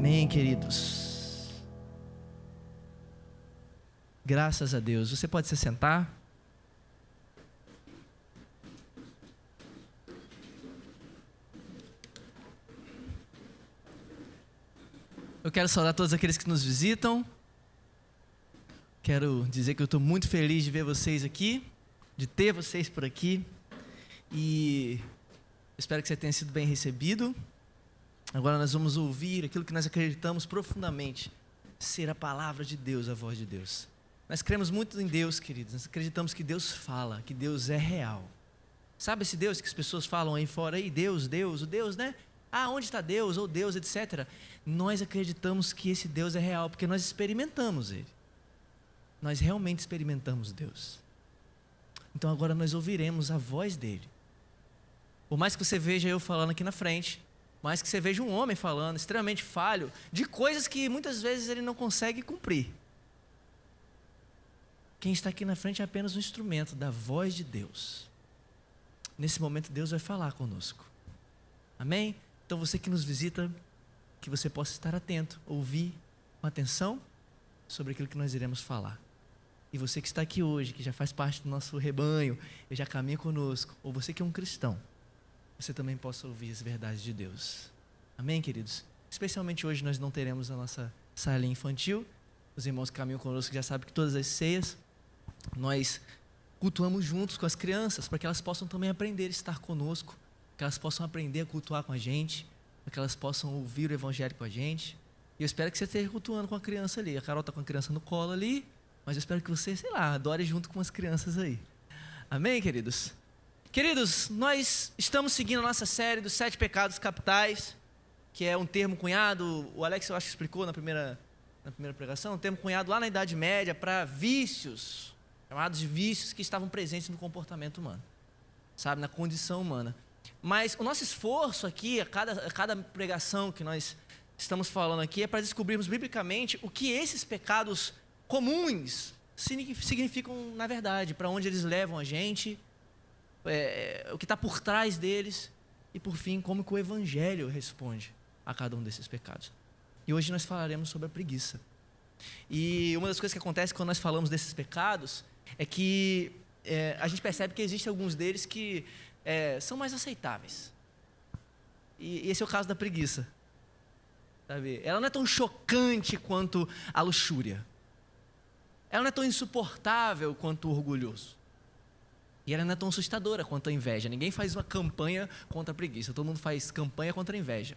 Amém, queridos. Graças a Deus. Você pode se sentar. Eu quero saudar todos aqueles que nos visitam. Quero dizer que eu estou muito feliz de ver vocês aqui, de ter vocês por aqui. E espero que você tenha sido bem recebido. Agora nós vamos ouvir aquilo que nós acreditamos profundamente, ser a palavra de Deus, a voz de Deus. Nós cremos muito em Deus, queridos. Nós acreditamos que Deus fala, que Deus é real. Sabe esse Deus que as pessoas falam aí fora? Aí, Deus, o Deus, né? Ah, onde está Deus? Ou Deus, etc. Nós acreditamos que esse Deus é real, porque nós experimentamos Ele. Nós realmente experimentamos Deus. Então agora nós ouviremos a voz dEle. Por mais que você veja eu falando aqui na frente, mais que você veja um homem falando, extremamente falho, de coisas que muitas vezes ele não consegue cumprir. Quem está aqui na frente é apenas um instrumento da voz de Deus. Nesse momento Deus vai falar conosco. Amém? Então você que nos visita, que você possa estar atento, ouvir com atenção sobre aquilo que nós iremos falar. E você que está aqui hoje, que já faz parte do nosso rebanho, e já caminha conosco, ou você que é um cristão, você também possa ouvir as verdades de Deus. Amém, queridos? Especialmente hoje nós não teremos a nossa salinha infantil. Os irmãos que caminham conosco já sabem que todas as ceias nós cultuamos juntos com as crianças, para que elas possam também aprender a estar conosco, que elas possam aprender a cultuar com a gente, para que elas possam ouvir o evangelho com a gente. E eu espero que você esteja cultuando com a criança ali. A Carol está com a criança no colo ali, mas eu espero que você, adore junto com as crianças aí. Amém, queridos? Queridos, nós estamos seguindo a nossa série dos 7 pecados capitais, que é um termo cunhado, o Alex eu acho que explicou na primeira pregação, um termo cunhado lá na Idade Média para vícios, chamados de vícios que estavam presentes no comportamento humano, sabe, na condição humana. Mas o nosso esforço aqui, a cada pregação que nós estamos falando aqui, é para descobrirmos biblicamente o que esses pecados comuns significam na verdade, para onde eles levam a gente, o que está por trás deles e, por fim, como que o Evangelho responde a cada um desses pecados. E hoje nós falaremos sobre a preguiça. E uma das coisas que acontece quando nós falamos desses pecados é que a gente percebe que existem alguns deles que são mais aceitáveis. E esse é o caso da preguiça. Sabe? Ela não é tão chocante quanto a luxúria. Ela não é tão insuportável quanto o orgulhoso. E ela não é tão assustadora quanto a inveja. Ninguém faz uma campanha contra a preguiça. Todo mundo faz campanha contra a inveja.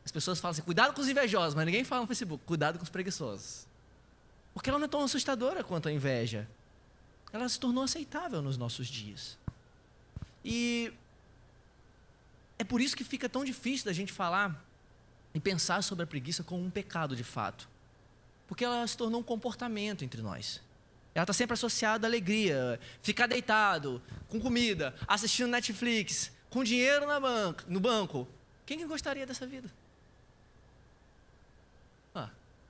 As pessoas falam assim, cuidado com os invejosos, mas ninguém fala no Facebook, cuidado com os preguiçosos. Porque ela não é tão assustadora quanto a inveja. Ela se tornou aceitável nos nossos dias. E é por isso que fica tão difícil da gente falar e pensar sobre a preguiça como um pecado de fato. Porque ela se tornou um comportamento entre nós. Ela está sempre associada à alegria, ficar deitado, com comida, assistindo Netflix, com dinheiro no banco. Quem que gostaria dessa vida?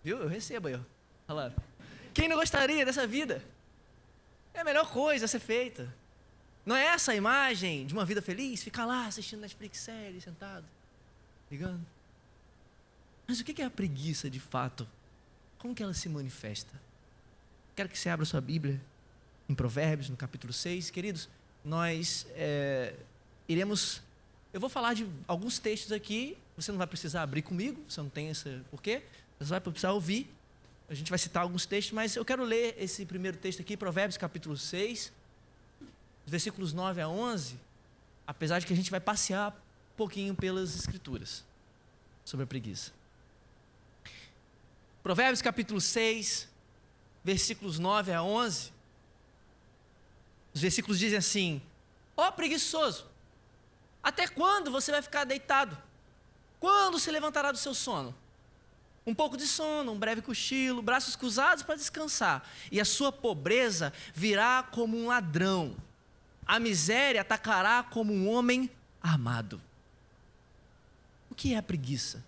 Viu? Eu recebo aí, ó. Falaram. Quem não gostaria dessa vida? É a melhor coisa a ser feita. Não é essa a imagem de uma vida feliz? Ficar lá assistindo Netflix série, sentado, ligando. Mas o que é a preguiça de fato? Como que ela se manifesta? Quero que você abra sua Bíblia em Provérbios, no capítulo 6. Queridos, nós eu vou falar de alguns textos aqui. Você não vai precisar abrir comigo, você não tem esse porquê. Você vai precisar ouvir. A gente vai citar alguns textos, mas eu quero ler esse primeiro texto aqui, Provérbios capítulo 6, versículos 9 a 11, apesar de que a gente vai passear um pouquinho pelas Escrituras sobre a preguiça. Provérbios capítulo 6, versículos 9 a 11, os versículos dizem assim: ó preguiçoso, até quando você vai ficar deitado? Quando se levantará do seu sono? Um pouco de sono, um breve cochilo, braços cruzados para descansar, e a sua pobreza virá como um ladrão, a miséria atacará como um homem armado. O que é a preguiça?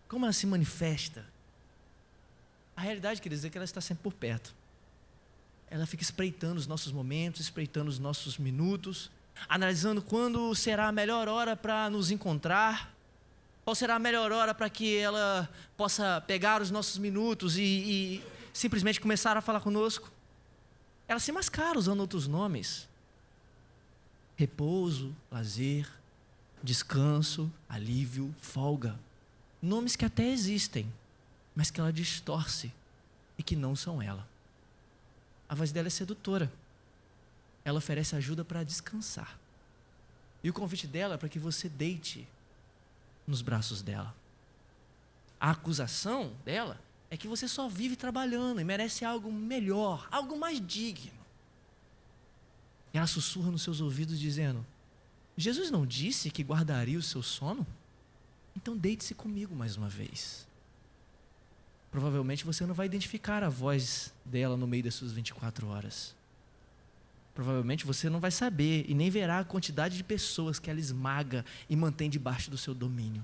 Como ela se manifesta? A realidade, quer dizer, que ela está sempre por perto. Ela fica espreitando os nossos momentos, espreitando os nossos minutos, analisando quando será a melhor hora para nos encontrar, Qual será a melhor hora para que ela possa pegar os nossos minutos e simplesmente começar a falar conosco? Ela se mascara usando outros nomes. Repouso, lazer, descanso, alívio, folga. Nomes que até existem, mas que ela distorce e que não são ela. A voz dela é sedutora. Ela oferece ajuda para descansar. E o convite dela é para que você deite nos braços dela. A acusação dela é que você só vive trabalhando e merece algo melhor, algo mais digno. E ela sussurra nos seus ouvidos dizendo: Jesus não disse que guardaria o seu sono? Então deite-se comigo mais uma vez. Provavelmente você não vai identificar a voz dela no meio das suas 24 horas. Provavelmente você não vai saber e nem verá a quantidade de pessoas que ela esmaga e mantém debaixo do seu domínio.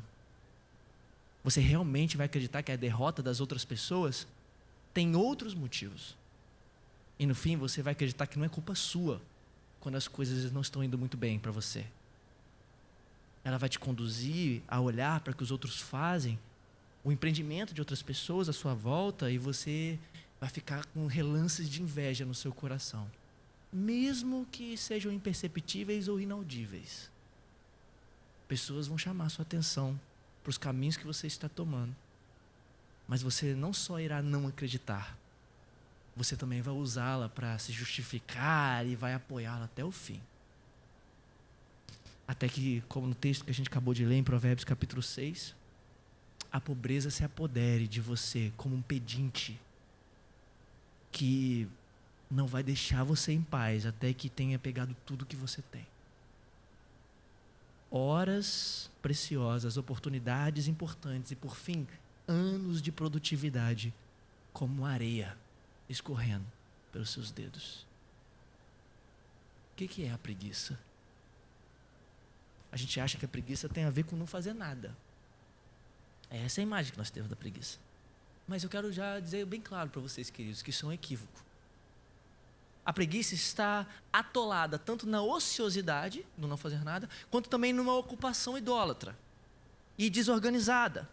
Você realmente vai acreditar que a derrota das outras pessoas tem outros motivos. E no fim você vai acreditar que não é culpa sua quando as coisas não estão indo muito bem para você. Ela vai te conduzir a olhar para o que os outros fazem, o empreendimento de outras pessoas à sua volta, e você vai ficar com relances de inveja no seu coração. Mesmo que sejam imperceptíveis ou inaudíveis. Pessoas vão chamar sua atenção para os caminhos que você está tomando. Mas você não só irá não acreditar, você também vai usá-la para se justificar e vai apoiá-la até o fim. Até que, como no texto que a gente acabou de ler em Provérbios capítulo 6, a pobreza se apodere de você como um pedinte que não vai deixar você em paz até que tenha pegado tudo que você tem. Horas preciosas, oportunidades importantes e, por fim, anos de produtividade como areia escorrendo pelos seus dedos. O que é a preguiça? A gente acha que a preguiça tem a ver com não fazer nada. É essa a imagem que nós temos da preguiça. Mas eu quero já dizer bem claro para vocês, queridos, que isso é um equívoco. A preguiça está atolada tanto na ociosidade, no não fazer nada, quanto também numa ocupação idólatra e desorganizada.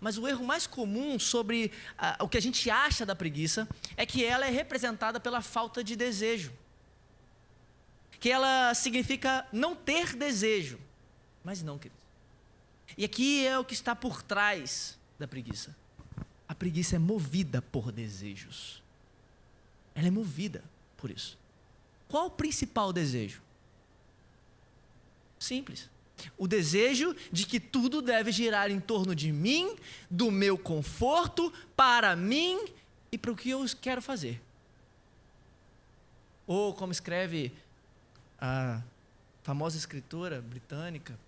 Mas o erro mais comum sobre o que a gente acha da preguiça é que ela é representada pela falta de desejo. Que ela significa não ter desejo. Mas não, querido. E aqui é o que está por trás da preguiça. A preguiça é movida por desejos. Ela é movida por isso. Qual o principal desejo? Simples. O desejo de que tudo deve girar em torno de mim, do meu conforto, para mim e para o que eu quero fazer. Ou como escreve a famosa escritora britânica,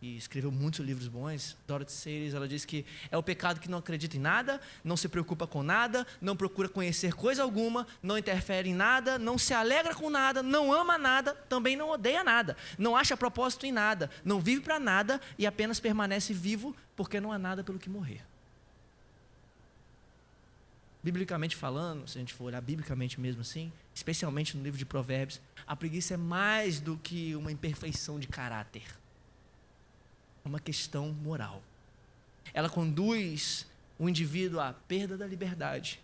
e escreveu muitos livros bons, Dorothy Sayers, ela diz que é o pecado que não acredita em nada, não se preocupa com nada, não procura conhecer coisa alguma, não interfere em nada, não se alegra com nada, não ama nada, também não odeia nada, não acha propósito em nada, não vive para nada e apenas permanece vivo porque não há nada pelo que morrer. Biblicamente falando, se a gente for olhar biblicamente mesmo assim, especialmente no livro de Provérbios, a preguiça é mais do que uma imperfeição de caráter. É uma questão moral. Ela conduz o indivíduo à perda da liberdade,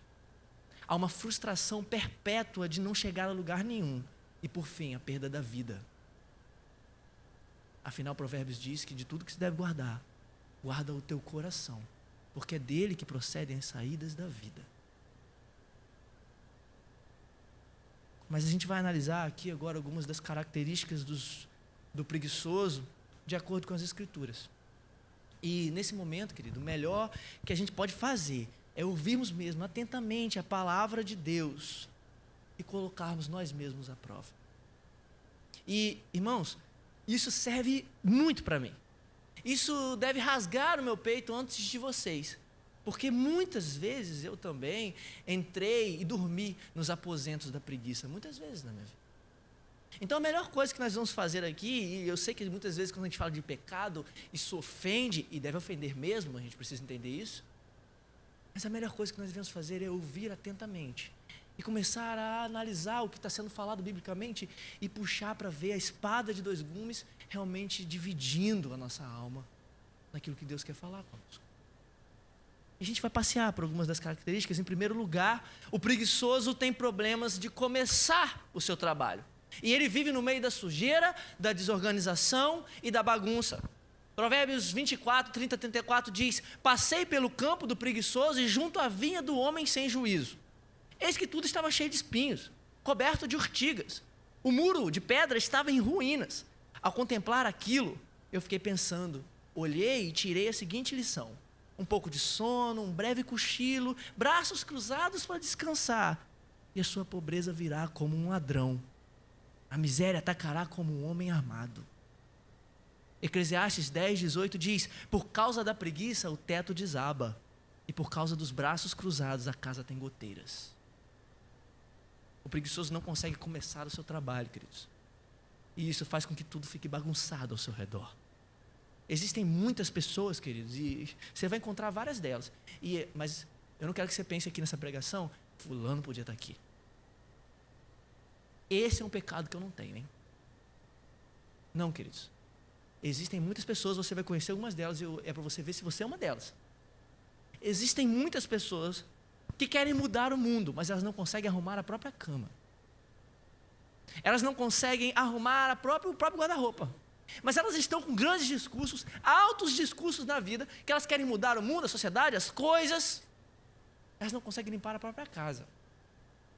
a uma frustração perpétua de não chegar a lugar nenhum e, por fim, a perda da vida. Afinal, Provérbios diz que de tudo que se deve guardar, guarda o teu coração, porque é dele que procedem as saídas da vida. Mas a gente vai analisar aqui agora algumas das características do preguiçoso de acordo com as Escrituras. E nesse momento, querido, o melhor que a gente pode fazer é ouvirmos mesmo atentamente a palavra de Deus e colocarmos nós mesmos à prova. E, irmãos, isso serve muito para mim. Isso deve rasgar o meu peito antes de vocês. Porque muitas vezes eu também entrei e dormi nos aposentos da preguiça. Muitas vezes na minha vida. Então a melhor coisa que nós vamos fazer aqui, e eu sei que muitas vezes quando a gente fala de pecado, isso ofende, e deve ofender mesmo, a gente precisa entender isso. Mas a melhor coisa que nós devemos fazer é ouvir atentamente. E começar a analisar o que está sendo falado biblicamente e puxar para ver a espada de dois gumes realmente dividindo a nossa alma naquilo que Deus quer falar conosco. A gente vai passear por algumas das características. Em primeiro lugar, o preguiçoso tem problemas de começar o seu trabalho. E ele vive no meio da sujeira, da desorganização e da bagunça. Provérbios 24, 30, 34 diz: passei pelo campo do preguiçoso e junto à vinha do homem sem juízo. Eis que tudo estava cheio de espinhos, coberto de urtigas. O muro de pedra estava em ruínas. Ao contemplar aquilo, eu fiquei pensando, olhei e tirei a seguinte lição: um pouco de sono, um breve cochilo, braços cruzados para descansar, e a sua pobreza virá como um ladrão. A miséria atacará como um homem armado. Eclesiastes 10, 18 diz: por causa da preguiça o teto desaba, e por causa dos braços cruzados a casa tem goteiras. O preguiçoso não consegue começar o seu trabalho, queridos. E isso faz com que tudo fique bagunçado ao seu redor. Existem muitas pessoas, queridos, e você vai encontrar várias delas. Mas eu não quero que você pense aqui nessa pregação, fulano podia estar aqui. Esse é um pecado que eu não tenho, hein? Não, queridos. Existem muitas pessoas, você vai conhecer algumas delas, é para você ver se você é uma delas. Existem muitas pessoas que querem mudar o mundo, mas elas não conseguem arrumar a própria cama. Elas não conseguem arrumar o próprio guarda-roupa. Mas elas estão com grandes discursos, altos discursos na vida, que elas querem mudar o mundo, a sociedade, as coisas. Elas não conseguem limpar a própria casa.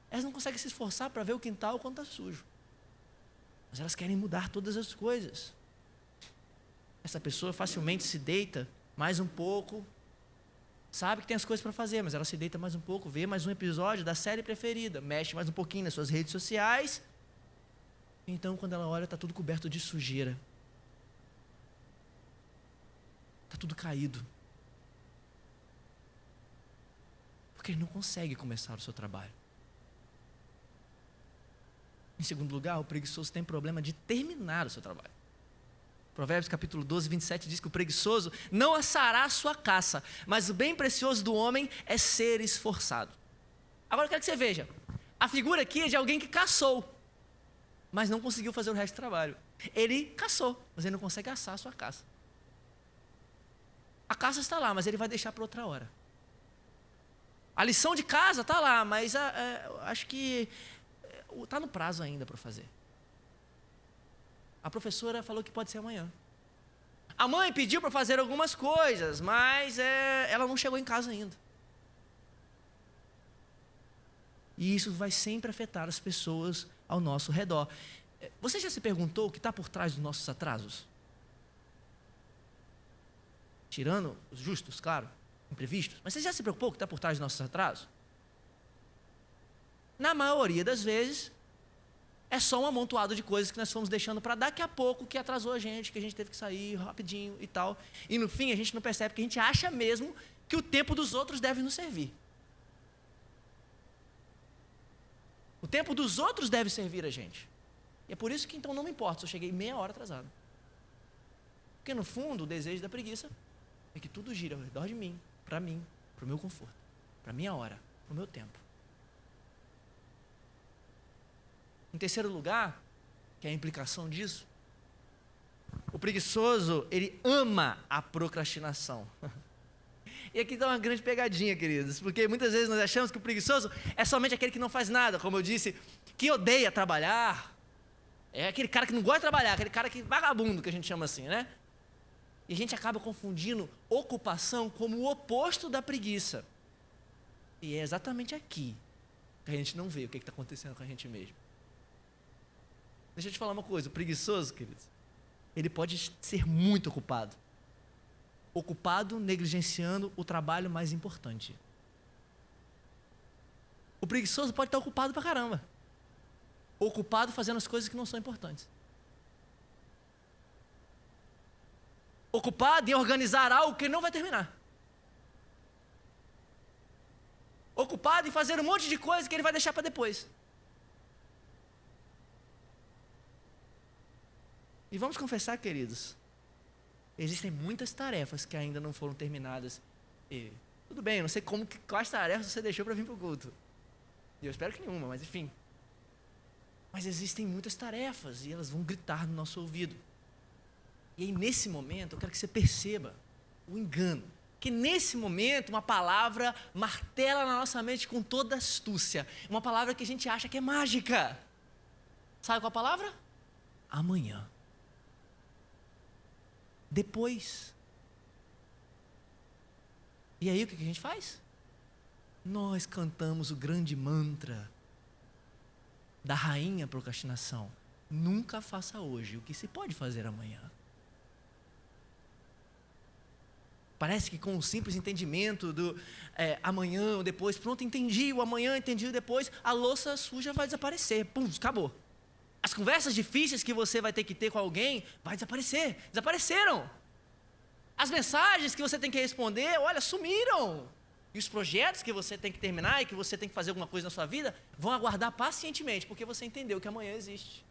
Elas não conseguem se esforçar para ver o quintal quando está sujo. Mas elas querem mudar todas as coisas. Essa pessoa facilmente se deita mais um pouco, sabe que tem as coisas para fazer, mas ela se deita mais um pouco, vê mais um episódio da série preferida, mexe mais um pouquinho nas suas redes sociais. Então, quando ela olha, está tudo coberto de sujeira. Está tudo caído. Porque ele não consegue começar o seu trabalho. Em segundo lugar, o preguiçoso tem problema de terminar o seu trabalho. Provérbios capítulo 12, 27 diz que o preguiçoso não assará a sua caça, mas o bem precioso do homem é ser esforçado. Agora eu quero que você veja, a figura aqui é de alguém que caçou, mas não conseguiu fazer o resto do trabalho. Ele caçou, mas ele não consegue assar a sua caça. A caça está lá, mas ele vai deixar para outra hora. A lição de casa está lá, mas acho que está no prazo ainda para fazer. A professora falou que pode ser amanhã. A mãe pediu para fazer algumas coisas, mas ela não chegou em casa ainda. E isso vai sempre afetar as pessoas ao nosso redor. Você já se perguntou o que está por trás dos nossos atrasos? Tirando os justos, claro, imprevistos. Mas você já se preocupou o que está por trás dos nossos atrasos? Na maioria das vezes, é só um amontoado de coisas que nós fomos deixando para daqui a pouco, que atrasou a gente, que a gente teve que sair rapidinho e tal. E no fim a gente não percebe, porque a gente acha mesmo que o tempo dos outros deve nos servir. O tempo dos outros deve servir a gente. E é por isso que então não me importa se eu cheguei meia hora atrasado. Porque no fundo o desejo da preguiça é que tudo gira ao redor de mim, para o meu conforto, para a minha hora, para o meu tempo. Em terceiro lugar, que é a implicação disso, o preguiçoso, ele ama a procrastinação. E aqui dá uma grande pegadinha, queridos, porque muitas vezes nós achamos que o preguiçoso é somente aquele que não faz nada, como eu disse, que odeia trabalhar, é aquele cara que não gosta de trabalhar, aquele cara que vagabundo, que a gente chama assim, né? E a gente acaba confundindo ocupação como o oposto da preguiça. E é exatamente aqui que a gente não vê o que está acontecendo com a gente mesmo. Deixa eu te falar uma coisa, o preguiçoso, queridos, ele pode ser muito ocupado. Ocupado negligenciando o trabalho mais importante. O preguiçoso pode estar ocupado pra caramba. Ocupado fazendo as coisas que não são importantes. Ocupado em organizar algo que ele não vai terminar. Ocupado em fazer um monte de coisa que ele vai deixar para depois. E vamos confessar, queridos, existem muitas tarefas que ainda não foram terminadas. E, tudo bem, eu não sei quais tarefas você deixou para vir para o culto. E eu espero que nenhuma, mas enfim. Mas existem muitas tarefas e elas vão gritar no nosso ouvido. E aí, nesse momento, eu quero que você perceba o engano. Que nesse momento uma palavra martela na nossa mente com toda astúcia. Uma palavra que a gente acha que é mágica. Sabe qual a palavra? Amanhã. Depois. E aí o que a gente faz? Nós cantamos o grande mantra da rainha procrastinação. Nunca faça hoje o que se pode fazer amanhã. Parece que com o simples entendimento do amanhã ou depois, pronto, entendi o amanhã, entendi o depois, a louça suja vai desaparecer. Pum, acabou. As conversas difíceis que você vai ter que ter com alguém, vai desaparecer. Desapareceram. As mensagens que você tem que responder, olha, sumiram. E os projetos que você tem que terminar e que você tem que fazer alguma coisa na sua vida, vão aguardar pacientemente, porque você entendeu que amanhã existe.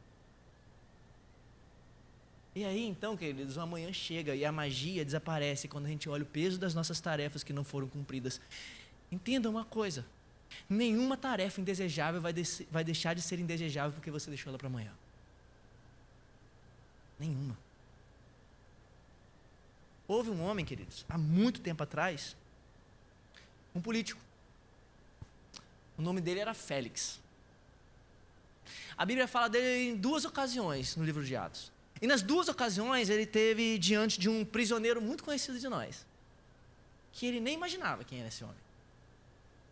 E aí, então, queridos, o amanhã chega e a magia desaparece quando a gente olha o peso das nossas tarefas que não foram cumpridas. Entenda uma coisa, nenhuma tarefa indesejável vai deixar de ser indesejável porque você deixou ela para amanhã. Nenhuma. Houve um homem, queridos, há muito tempo atrás, um político. O nome dele era Félix. A Bíblia fala dele em 2 ocasiões no livro de Atos. E nas 2 ocasiões ele esteve diante de um prisioneiro muito conhecido de nós, que ele nem imaginava quem era esse homem.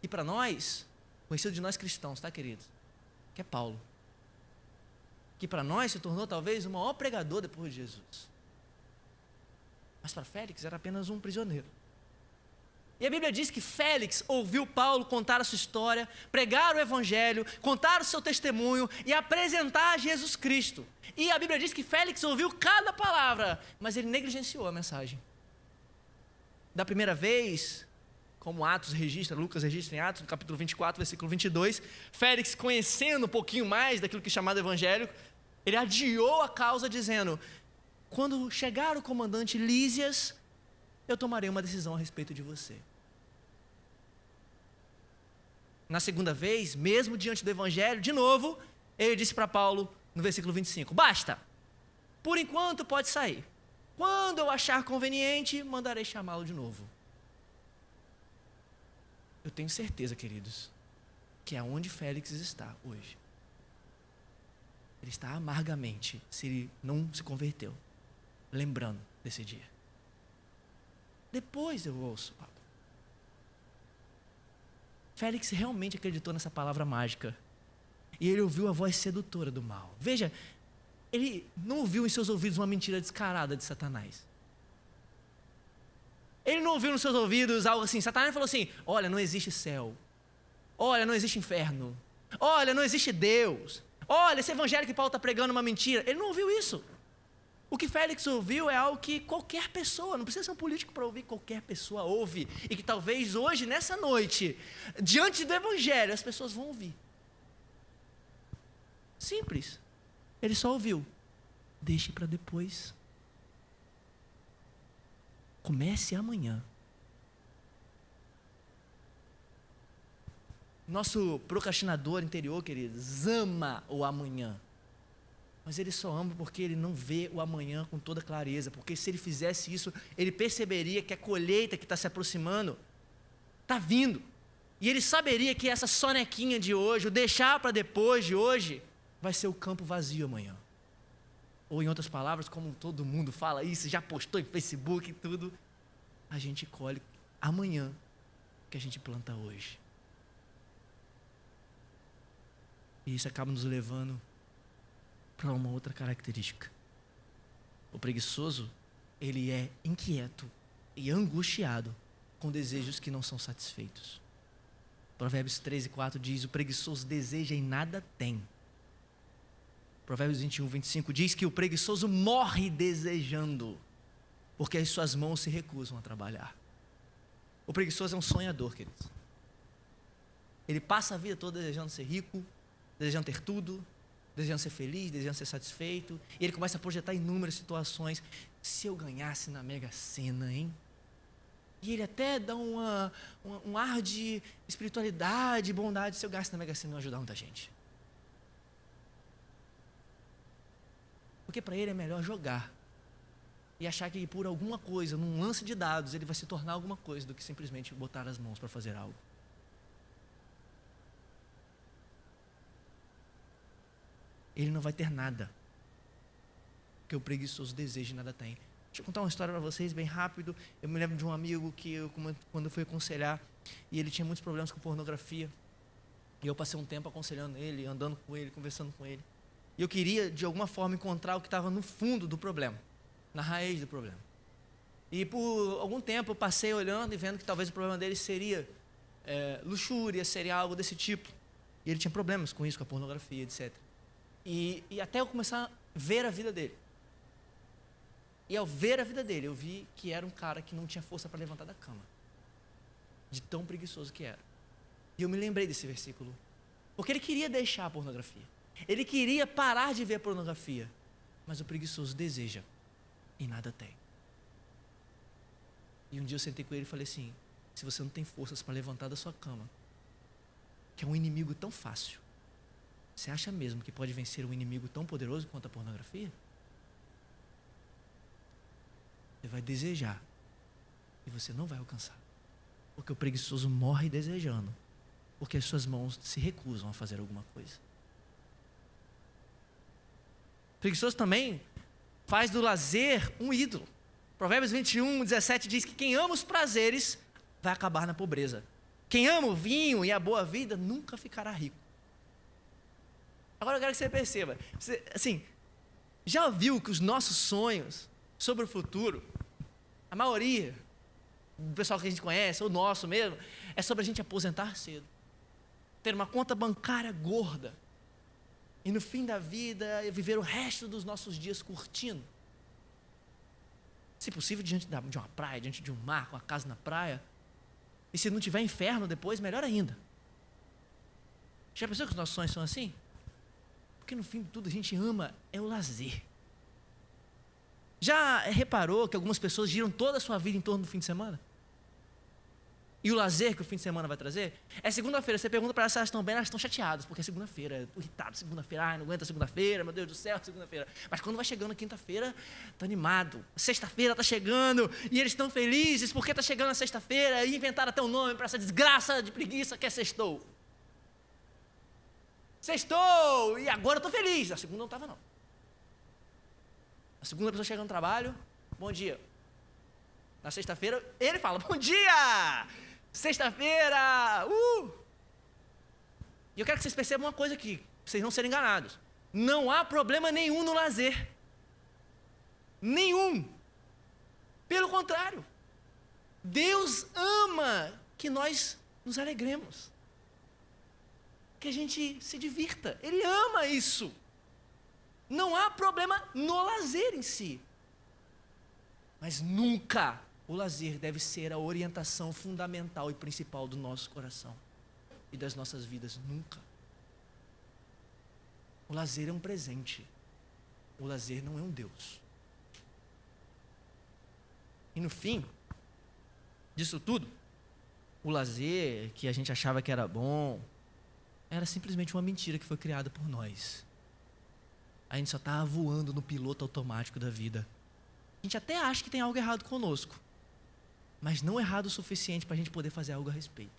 E para nós, conhecido de nós cristãos, tá, queridos? Que é Paulo. Que para nós se tornou talvez o maior pregador depois de Jesus. Mas para Félix era apenas um prisioneiro. E a Bíblia diz que Félix ouviu Paulo contar a sua história, pregar o evangelho, contar o seu testemunho e apresentar Jesus Cristo. E a Bíblia diz que Félix ouviu cada palavra, mas ele negligenciou a mensagem. Da primeira vez, como Atos registra, Lucas registra em Atos, no capítulo 24, versículo 22, Félix, conhecendo um pouquinho mais daquilo que é chamado evangelho, ele adiou a causa dizendo: quando chegar o comandante Lísias, eu tomarei uma decisão a respeito de você. Na segunda vez, mesmo diante do evangelho, de novo, ele disse para Paulo, no versículo 25, basta, por enquanto pode sair. Quando eu achar conveniente, mandarei chamá-lo de novo. Eu tenho certeza, queridos, que é onde Félix está hoje. Ele está amargamente, se ele não se converteu, lembrando desse dia. Depois eu ouço, Paulo. Félix realmente acreditou nessa palavra mágica. E ele ouviu a voz sedutora do mal. Veja, ele não ouviu em seus ouvidos uma mentira descarada de Satanás. Ele não ouviu nos seus ouvidos algo assim. Satanás falou assim: olha, não existe céu. Olha, não existe inferno. Olha, não existe Deus. Olha, esse evangelho que Paulo está pregando é uma mentira. Ele não ouviu isso. O que Félix ouviu é algo que qualquer pessoa, não precisa ser um político para ouvir, qualquer pessoa ouve. E que talvez hoje, nessa noite, diante do evangelho, as pessoas vão ouvir. Simples. Ele só ouviu. Deixe para depois. Comece amanhã. Nosso procrastinador interior, queridos, ama o amanhã. Mas ele só ama porque ele não vê o amanhã com toda clareza. Porque se ele fizesse isso, ele perceberia que a colheita que está se aproximando está vindo. E ele saberia que essa sonequinha de hoje, o deixar para depois de hoje, vai ser o campo vazio amanhã. Ou em outras palavras, como todo mundo fala isso, já postou em Facebook e tudo, a gente colhe amanhã o que a gente planta hoje. E isso acaba nos levando para uma outra característica. O preguiçoso, ele é inquieto e angustiado com desejos que não são satisfeitos. Provérbios 13:4 diz: o preguiçoso deseja e nada tem. Provérbios 21:25 diz que o preguiçoso morre desejando, porque as suas mãos se recusam a trabalhar. O preguiçoso é um sonhador, queridos. Ele passa a vida toda desejando ser rico, desejando ter tudo, desejando ser feliz, desejando ser satisfeito. E ele começa a projetar inúmeras situações. Se eu ganhasse na Mega Sena, hein? E ele até dá um ar de espiritualidade, bondade. Se eu ganhasse na Mega Sena, eu ia ajudar muita gente. Porque para ele é melhor jogar e achar que por alguma coisa, num lance de dados, ele vai se tornar alguma coisa do que simplesmente botar as mãos para fazer algo. Ele não vai ter nada, porque o preguiçoso deseja e nada tem. Deixa eu contar uma história para vocês bem rápido. Eu me lembro de um amigo que quando eu fui aconselhar, e ele tinha muitos problemas com pornografia, e eu passei um tempo aconselhando ele, andando com ele, conversando com ele. E eu queria, de alguma forma, encontrar o que estava no fundo do problema, na raiz do problema. E por algum tempo eu passei olhando e vendo que talvez o problema dele seria luxúria, seria algo desse tipo. E ele tinha problemas com isso, com a pornografia, etc. E até eu começar a ver a vida dele. E ao ver a vida dele, eu vi que era um cara que não tinha força para levantar da cama, de tão preguiçoso que era. E eu me lembrei desse versículo, porque ele queria deixar a pornografia, ele queria parar de ver a pornografia, mas o preguiçoso deseja e nada tem. E um dia eu sentei com ele e falei assim: se você não tem forças para levantar da sua cama, que é um inimigo tão fácil, você acha mesmo que pode vencer um inimigo tão poderoso quanto a pornografia? Você vai desejar e você não vai alcançar, porque o preguiçoso morre desejando, porque as suas mãos se recusam a fazer alguma coisa. O preguiçoso também faz do lazer um ídolo. Provérbios 21:17 diz que quem ama os prazeres vai acabar na pobreza. Quem ama o vinho e a boa vida nunca ficará rico. Agora eu quero que você perceba, assim, já viu que os nossos sonhos sobre o futuro, a maioria do pessoal que a gente conhece, ou nosso mesmo, é sobre a gente aposentar cedo, ter uma conta bancária gorda, e no fim da vida viver o resto dos nossos dias curtindo, se possível diante de uma praia, diante de um mar, com a casa na praia, e se não tiver inferno depois, melhor ainda. Já pensou que os nossos sonhos são assim? Porque no fim de tudo a gente ama é o lazer. Já reparou que algumas pessoas giram toda a sua vida em torno do fim de semana? E o lazer que o fim de semana vai trazer? É segunda-feira, você pergunta para elas se elas estão bem, elas estão chateadas, porque é segunda-feira, irritado, segunda-feira, ai, não aguenta segunda-feira, meu Deus do céu, segunda-feira. Mas quando vai chegando a quinta-feira, está animado. Sexta-feira está chegando, e eles estão felizes porque está chegando a sexta-feira, e inventaram até um nome para essa desgraça de preguiça que é sextou. Sextou, e agora eu estou feliz. Na segunda não estava, não. A segunda pessoa chega no trabalho, bom dia. Na sexta-feira, ele fala, bom dia! Sexta-feira! E eu quero que vocês percebam uma coisa aqui, pra vocês não serem enganados. Não há problema nenhum no lazer. Nenhum. Pelo contrário. Deus ama que nós nos alegremos. Que a gente se divirta. Ele ama isso. Não há problema no lazer em si. Mas nunca o lazer deve ser a orientação fundamental e principal do nosso coração e das nossas vidas. Nunca. O lazer é um presente. O lazer não é um Deus. E no fim disso tudo, o lazer que a gente achava que era bom, era simplesmente uma mentira que foi criada por nós. A gente só estava voando no piloto automático da vida. A gente até acha que tem algo errado conosco, mas não errado o suficiente para a gente poder fazer algo a respeito.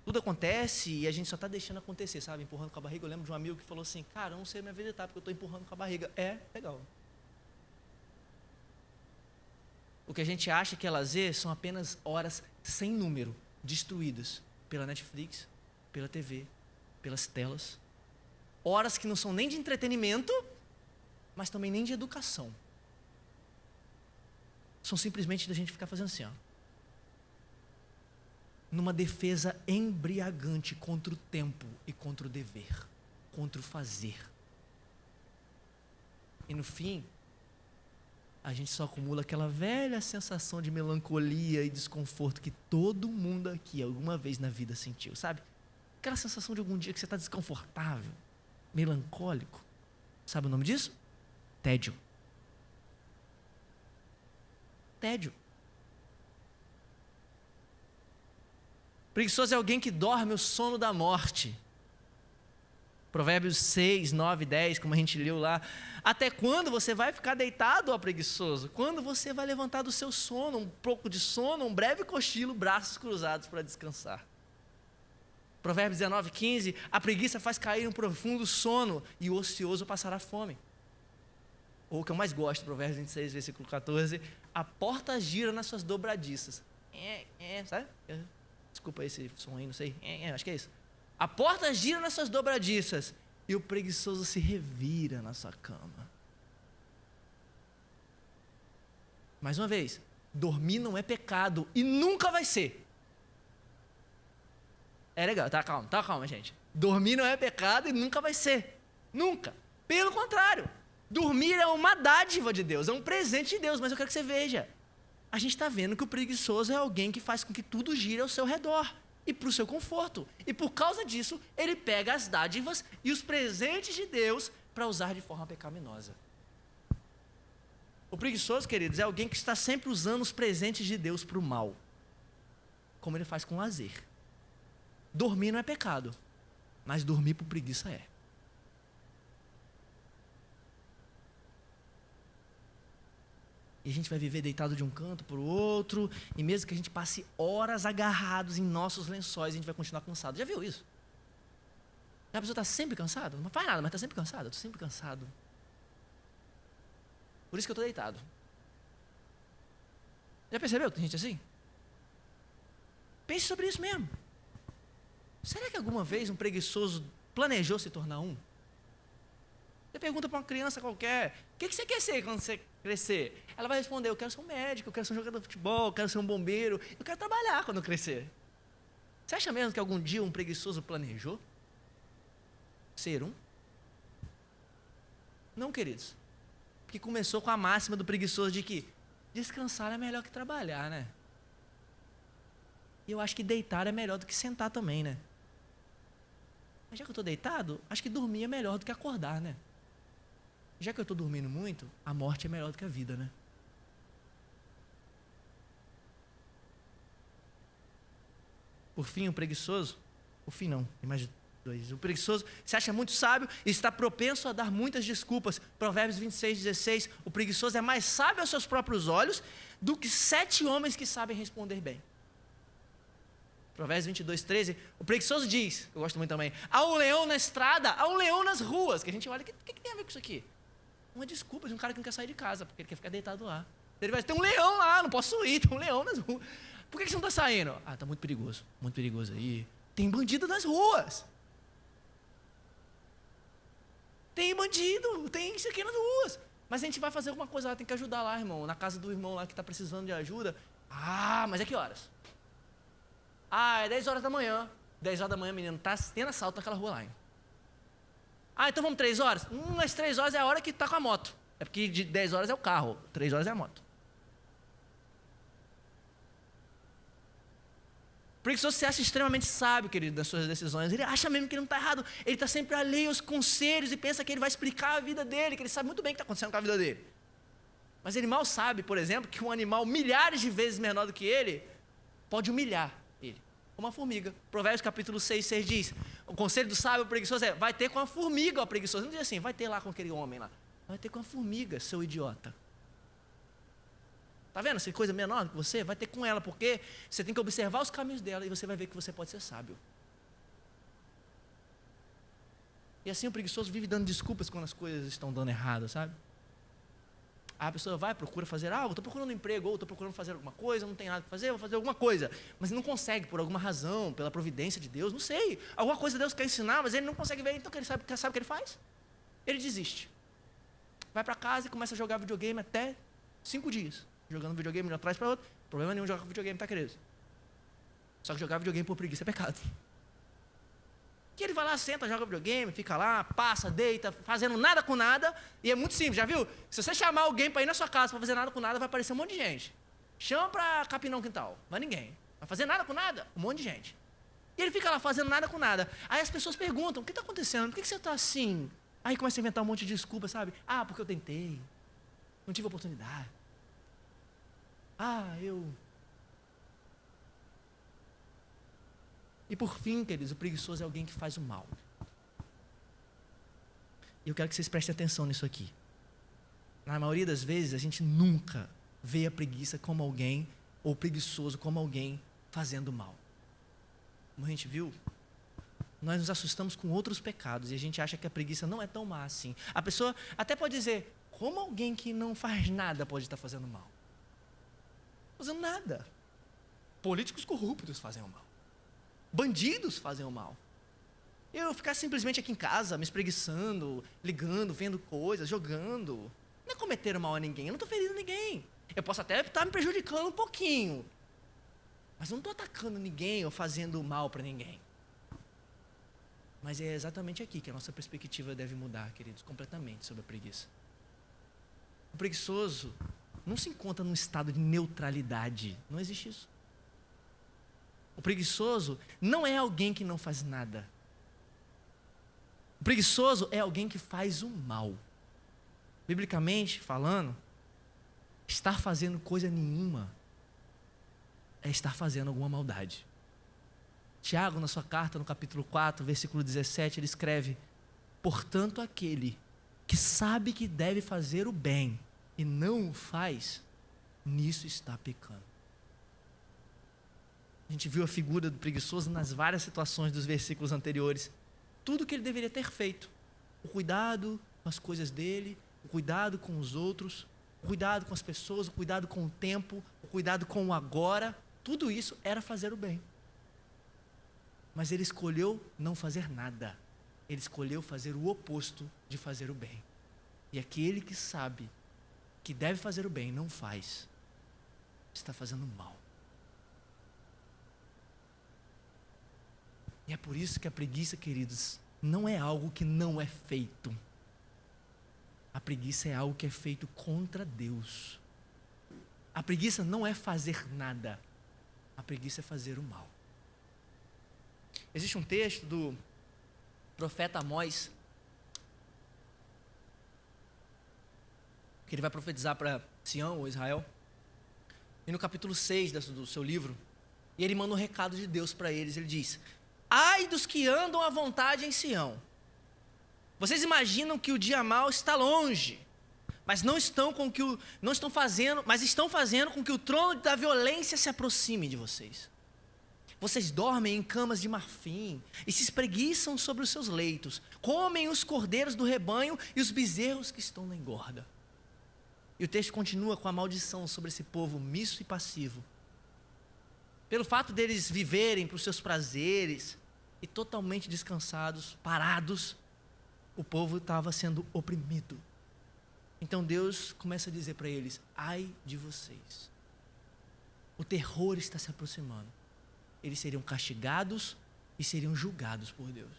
Tudo acontece e a gente só está deixando acontecer, sabe? Empurrando com a barriga. Eu lembro de um amigo que falou assim: cara, eu não sei me habilitar porque eu estou empurrando com a barriga. É, legal. O que a gente acha que é lazer são apenas horas sem número, destruídas pela Netflix, pela TV, pelas telas. Horas que não são nem de entretenimento, mas também nem de educação. São simplesmente da gente ficar fazendo assim, ó, numa defesa embriagante contra o tempo e contra o dever, contra o fazer. E no fim, a gente só acumula aquela velha sensação de melancolia e desconforto que todo mundo aqui alguma vez na vida sentiu, sabe? Aquela sensação de algum dia que você está desconfortável, melancólico. Sabe o nome disso? Tédio. Tédio. Preguiçoso é alguém que dorme o sono da morte. Provérbios 6, 9, 10, como a gente leu lá. Até quando você vai ficar deitado, ó preguiçoso? Quando você vai levantar do seu sono, um pouco de sono, um breve cochilo, braços cruzados para descansar. Provérbios 19, 15, a preguiça faz cair um profundo sono e o ocioso passará fome. Ou o que eu mais gosto, Provérbios 26, versículo 14, a porta gira nas suas dobradiças. Sabe? Desculpa esse som aí, não sei. Acho que é isso. A porta gira nas suas dobradiças e o preguiçoso se revira na sua cama. Mais uma vez, dormir não é pecado e nunca vai ser. É legal, tá calma, gente. Dormir não é pecado e nunca vai ser. Nunca. Pelo contrário, dormir é uma dádiva de Deus, é um presente de Deus, mas eu quero que você veja. A gente está vendo que o preguiçoso é alguém que faz com que tudo gire ao seu redor e para o seu conforto. E por causa disso, ele pega as dádivas e os presentes de Deus para usar de forma pecaminosa. O preguiçoso, queridos, é alguém que está sempre usando os presentes de Deus para o mal, como ele faz com lazer. Dormir não é pecado, mas dormir por preguiça é. E a gente vai viver deitado de um canto para o outro, e mesmo que a gente passe horas agarrados em nossos lençóis, a gente vai continuar cansado. Já viu isso? A pessoa está sempre cansada? Não faz nada, mas está sempre cansada. Estou sempre cansado. Por isso que eu estou deitado. Já percebeu que tem gente assim? Pense sobre isso mesmo. Será que alguma vez um preguiçoso planejou se tornar um? Você pergunta para uma criança qualquer, o que você quer ser quando você crescer? Ela vai responder, eu quero ser um médico, eu quero ser um jogador de futebol, eu quero ser um bombeiro, eu quero trabalhar quando eu crescer. Você acha mesmo que algum dia um preguiçoso planejou ser um? Não, queridos. Porque começou com a máxima do preguiçoso de que descansar é melhor que trabalhar, né? E eu acho que deitar é melhor do que sentar também, né? Mas já que eu estou deitado, acho que dormir é melhor do que acordar, né? Já que eu estou dormindo muito, a morte é melhor do que a vida, né? Por fim, o preguiçoso, por fim não, tem mais dois. O preguiçoso se acha muito sábio e está propenso a dar muitas desculpas. Provérbios 26, 16, o preguiçoso é mais sábio aos seus próprios olhos do que 7 homens que sabem responder bem. Provérbios 22, 13, o preguiçoso diz, eu gosto muito também, há um leão na estrada, há um leão nas ruas, que a gente olha, o que tem a ver com isso aqui? Uma desculpa de um cara que não quer sair de casa, porque ele quer ficar deitado lá. Ele vai dizer, tem um leão lá, não posso ir, tem um leão nas ruas. Por que você não está saindo? Ah, está muito perigoso aí. Tem bandido nas ruas. Tem bandido, tem isso aqui nas ruas. Mas a gente vai fazer alguma coisa lá, tem que ajudar lá, irmão, na casa do irmão lá que está precisando de ajuda. Ah, mas é que horas? Ah, é 10 horas da manhã. 10 horas da manhã, menino, está tendo assalto naquela rua lá, hein? Ah, então vamos 3 horas? As 3 horas é a hora que está com a moto. É porque de 10 horas é o carro, 3 horas é a moto. Por isso você acha extremamente sábio, querido, das suas decisões. Ele acha mesmo que ele não está errado. Ele está sempre alheio aos conselhos e pensa que ele vai explicar a vida dele, que ele sabe muito bem o que está acontecendo com a vida dele. Mas ele mal sabe, por exemplo, que um animal milhares de vezes menor do que ele pode humilhar ele. Como uma formiga. Provérbios capítulo 6, 6 diz, o conselho do sábio preguiçoso é, vai ter com a formiga, ó preguiçoso. Não diz assim, vai ter lá com aquele homem lá. Vai ter com a formiga, seu idiota. Está vendo essa coisa menor do que você? Vai ter com ela, porque você tem que observar os caminhos dela e você vai ver que você pode ser sábio. E assim o preguiçoso vive dando desculpas quando as coisas estão dando errado, sabe? A pessoa vai, procura fazer algo, estou procurando um emprego, ou estou procurando fazer alguma coisa, não tem nada para fazer, vou fazer alguma coisa. Mas ele não consegue, por alguma razão, pela providência de Deus, não sei. Alguma coisa Deus quer ensinar, mas ele não consegue ver, então ele sabe o que ele faz? Ele desiste. Vai para casa e começa a jogar videogame até 5 dias. Jogando videogame de um atrás para outro. Problema nenhum jogar videogame, tá, querido? Só que jogar videogame por preguiça é pecado. Que ele vai lá, senta, joga videogame, fica lá, passa, deita, fazendo nada com nada. E é muito simples, já viu? Se você chamar alguém para ir na sua casa para fazer nada com nada, vai aparecer um monte de gente. Chama para capinar um quintal, vai ninguém. Vai fazer nada com nada? Um monte de gente. E ele fica lá fazendo nada com nada. Aí as pessoas perguntam, o que está acontecendo? Por que você está assim? Aí começa a inventar um monte de desculpa, sabe? Ah, porque eu tentei. Não tive oportunidade. E por fim, queridos, o preguiçoso é alguém que faz o mal. E eu quero que vocês prestem atenção nisso aqui. Na maioria das vezes, a gente nunca vê a preguiça como alguém, ou preguiçoso como alguém fazendo mal. Como a gente viu, nós nos assustamos com outros pecados e a gente acha que a preguiça não é tão má assim. A pessoa até pode dizer, como alguém que não faz nada pode estar fazendo mal? Fazendo nada. Políticos corruptos fazem o mal. Bandidos fazem o mal. Eu ficar simplesmente aqui em casa, me espreguiçando, ligando, vendo coisas, jogando, não é cometer mal a ninguém, eu não estou ferindo ninguém. Eu posso até estar me prejudicando um pouquinho, mas eu não estou atacando ninguém ou fazendo mal para ninguém. Mas é exatamente aqui que a nossa perspectiva deve mudar, queridos, completamente sobre a preguiça. O preguiçoso não se encontra num estado de neutralidade, não existe isso. O preguiçoso não é alguém que não faz nada. O preguiçoso é alguém que faz o mal. Biblicamente falando, estar fazendo coisa nenhuma é estar fazendo alguma maldade. Tiago, na sua carta, no capítulo 4, versículo 17, ele escreve: portanto, aquele que sabe que deve fazer o bem e não o faz, nisso está pecando. A gente viu a figura do preguiçoso nas várias situações dos versículos anteriores. Tudo que ele deveria ter feito. O cuidado com as coisas dele, o cuidado com os outros, o cuidado com as pessoas, o cuidado com o tempo, o cuidado com o agora. Tudo isso era fazer o bem. Mas ele escolheu não fazer nada. Ele escolheu fazer o oposto de fazer o bem. E aquele que sabe que deve fazer o bem, não faz, está fazendo mal. E é por isso que a preguiça, queridos, não é algo que não é feito. A preguiça é algo que é feito contra Deus. A preguiça não é fazer nada. A preguiça é fazer o mal. Existe um texto do profeta Amós, que ele vai profetizar para Sião, ou Israel, e no capítulo 6 do seu livro, e ele manda um recado de Deus para eles. Ele diz: ai dos que andam à vontade em Sião. Vocês imaginam que o dia mau está longe, mas estão fazendo com que o trono da violência se aproxime de vocês. Vocês dormem em camas de marfim e se espreguiçam sobre os seus leitos, comem os cordeiros do rebanho e os bezerros que estão na engorda. E o texto continua com a maldição sobre esse povo omisso e passivo. Pelo fato deles viverem para os seus prazeres e totalmente descansados, parados, o povo estava sendo oprimido. Então Deus começa a dizer para eles: ai de vocês, o terror está se aproximando. Eles seriam castigados e seriam julgados por Deus.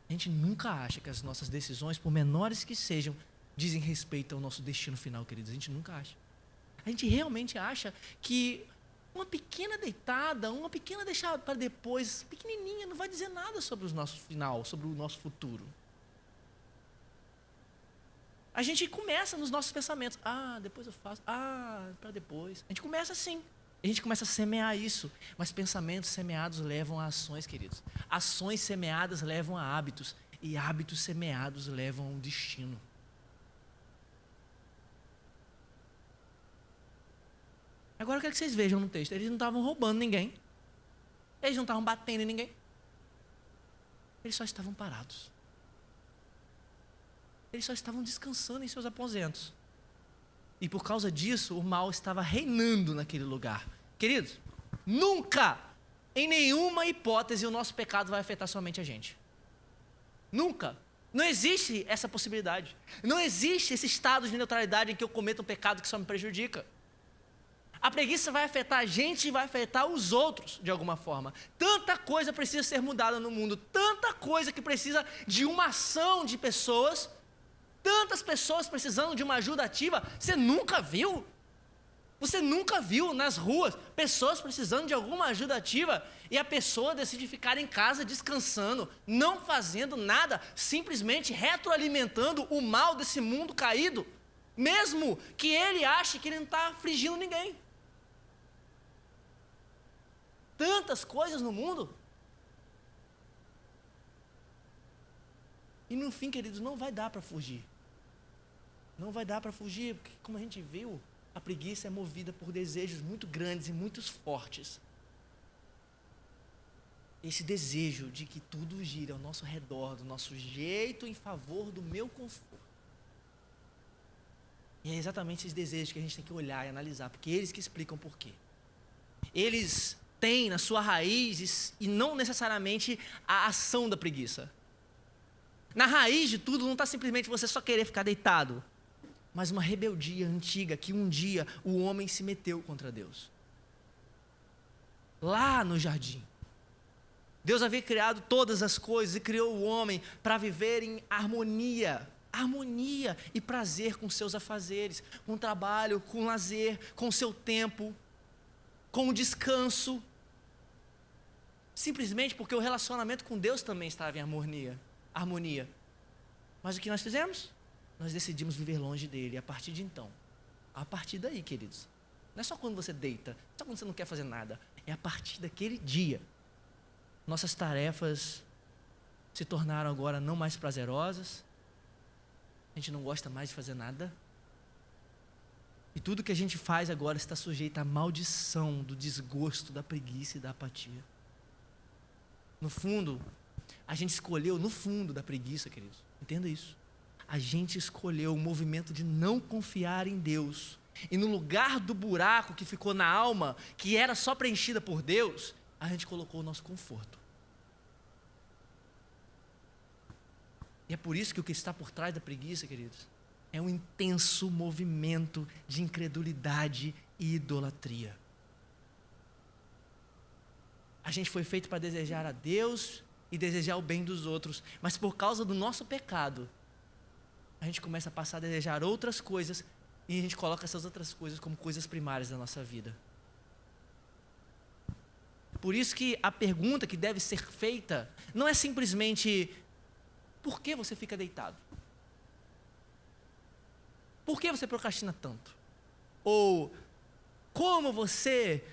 A gente nunca acha que as nossas decisões, por menores que sejam, dizem respeito ao nosso destino final, queridos. A gente nunca acha. A gente realmente acha que uma pequena deitada, uma pequena deixada para depois, pequenininha, não vai dizer nada sobre o nosso final, sobre o nosso futuro. A gente começa nos nossos pensamentos: ah, depois eu faço, para depois. A gente começa assim. A gente começa a semear isso, mas pensamentos semeados levam a ações, queridos. Ações semeadas levam a hábitos, e hábitos semeados levam a um destino. Agora eu quero que vocês vejam no texto, eles não estavam roubando ninguém, eles não estavam batendo em ninguém, eles só estavam parados. Eles só estavam descansando em seus aposentos. E por causa disso, o mal estava reinando naquele lugar. Queridos, nunca, em nenhuma hipótese, o nosso pecado vai afetar somente a gente. Nunca. Não existe essa possibilidade. Não existe esse estado de neutralidade em que eu cometo um pecado que só me prejudica. A preguiça vai afetar a gente e vai afetar os outros de alguma forma. Tanta coisa precisa ser mudada no mundo, tanta coisa que precisa de uma ação de pessoas, tantas pessoas precisando de uma ajuda ativa. Você nunca viu? Você nunca viu nas ruas pessoas precisando de alguma ajuda ativa e a pessoa decide ficar em casa descansando, não fazendo nada, simplesmente retroalimentando o mal desse mundo caído, mesmo que ele ache que ele não está afligindo ninguém. Tantas coisas no mundo. E no fim, queridos, não vai dar para fugir. Não vai dar para fugir, porque como a gente viu, a preguiça é movida por desejos muito grandes e muito fortes. Esse desejo de que tudo gira ao nosso redor, do nosso jeito, em favor do meu conforto. E é exatamente esses desejos que a gente tem que olhar e analisar, porque eles que explicam por quê. Eles têm na sua raiz, e não necessariamente a ação da preguiça. Na raiz de tudo não está simplesmente você só querer ficar deitado, mas uma rebeldia antiga que um dia o homem se meteu contra Deus. Lá no jardim. Deus havia criado todas as coisas e criou o homem para viver em harmonia e prazer com seus afazeres, com o trabalho, com o lazer, com o seu tempo, com o descanso. Simplesmente porque o relacionamento com Deus também estava em harmonia. Mas o que nós fizemos? Nós decidimos viver longe dele. E a partir de então, a partir daí, queridos, não é só quando você deita, não é só quando você não quer fazer nada, é a partir daquele dia. Nossas tarefas se tornaram agora não mais prazerosas, a gente não gosta mais de fazer nada, e tudo que a gente faz agora está sujeito à maldição do desgosto, da preguiça e da apatia. No fundo, a gente escolheu, no fundo da preguiça, queridos, entenda isso, a gente escolheu o movimento de não confiar em Deus, e no lugar do buraco que ficou na alma, que era só preenchida por Deus, a gente colocou o nosso conforto. E é por isso que o que está por trás da preguiça, queridos, é um intenso movimento de incredulidade e idolatria. A gente foi feito para desejar a Deus e desejar o bem dos outros, mas por causa do nosso pecado, a gente começa a passar a desejar outras coisas e a gente coloca essas outras coisas como coisas primárias da nossa vida. Por isso que a pergunta que deve ser feita não é simplesmente: por que você fica deitado? Por que você procrastina tanto? Ou como você